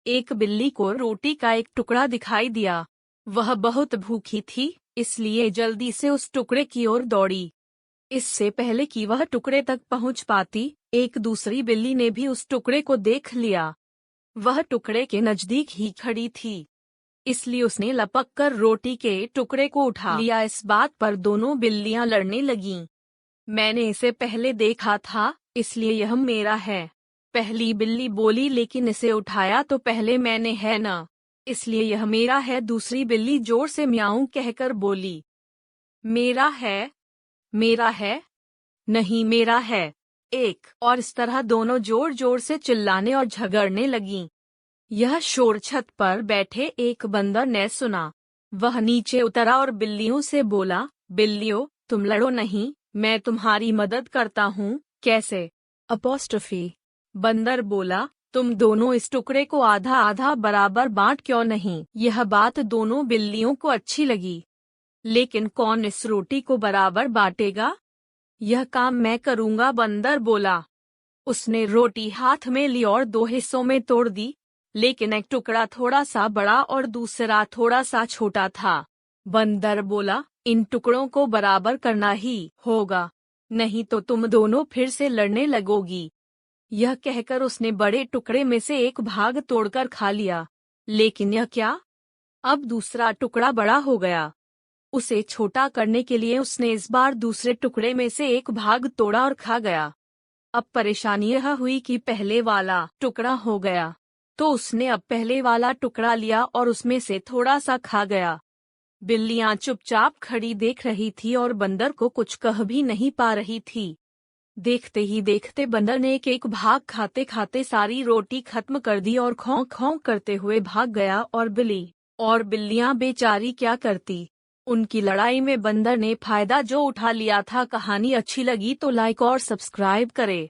एक बिल्ली को रोटी का एक टुकड़ा दिखाई दिया। वह बहुत भूखी थी, इसलिए जल्दी से उस टुकड़े की ओर दौड़ी। इससे पहले कि वह टुकड़े तक पहुंच पाती, एक दूसरी बिल्ली ने भी उस टुकड़े को देख लिया। वह टुकड़े के नजदीक ही खड़ी थी, इसलिए उसने लपक कर रोटी के टुकड़े को उठा लिया। इस बात पर दोनों बिल्लियां लड़ने लगीं। मैंने इसे पहले देखा था, इसलिए यह मेरा है, पहली बिल्ली बोली। लेकिन इसे उठाया तो पहले मैंने है ना, इसलिए यह मेरा है। दूसरी बिल्ली जोर से म्याऊं कहकर बोली, मेरा है, मेरा है, नहीं मेरा है। एक और इस तरह दोनों जोर जोर से चिल्लाने और झगड़ने लगीं। यह शोर छत पर बैठे एक बंदर ने सुना। वह नीचे उतरा और बिल्लियों से बोला, बिल्लियों, तुम लड़ो नहीं, मैं तुम्हारी मदद करता हूँ। कैसे? अपॉस्ट्रोफी। बंदर बोला, तुम दोनों इस टुकड़े को आधा आधा बराबर बांट क्यों नहीं? यह बात दोनों बिल्लियों को अच्छी लगी। लेकिन कौन इस रोटी को बराबर बांटेगा? यह काम मैं करूँगा, बंदर बोला। उसने रोटी हाथ में ली और दो हिस्सों में तोड़ दी, लेकिन एक टुकड़ा थोड़ा सा बड़ा और दूसरा थोड़ा सा छोटा था। बंदर बोला, इन टुकड़ों को बराबर करना ही होगा, नहीं तो तुम दोनों फिर से लड़ने लगोगी। यह कहकर उसने बड़े टुकड़े में से एक भाग तोड़कर खा लिया। लेकिन यह क्या? अब दूसरा टुकड़ा बड़ा हो गया। उसे छोटा करने के लिए उसने इस बार दूसरे टुकड़े में से एक भाग तोड़ा और खा गया। अब परेशानी यह हुई कि पहले वाला टुकड़ा हो गया, तो उसने अब पहले वाला टुकड़ा लिया और उसमें से थोड़ा सा खा गया। बिल्लियां चुपचाप खड़ी देख रही थी और बंदर को कुछ कह भी नहीं पा रही थी। देखते ही देखते बंदर ने एक एक भाग खाते खाते सारी रोटी खत्म कर दी और खौं खौं करते हुए भाग गया। और बिल्लियां बेचारी क्या करती? उनकी लड़ाई में बंदर ने फायदा जो उठा लिया था। कहानी अच्छी लगी तो लाइक और सब्सक्राइब करें।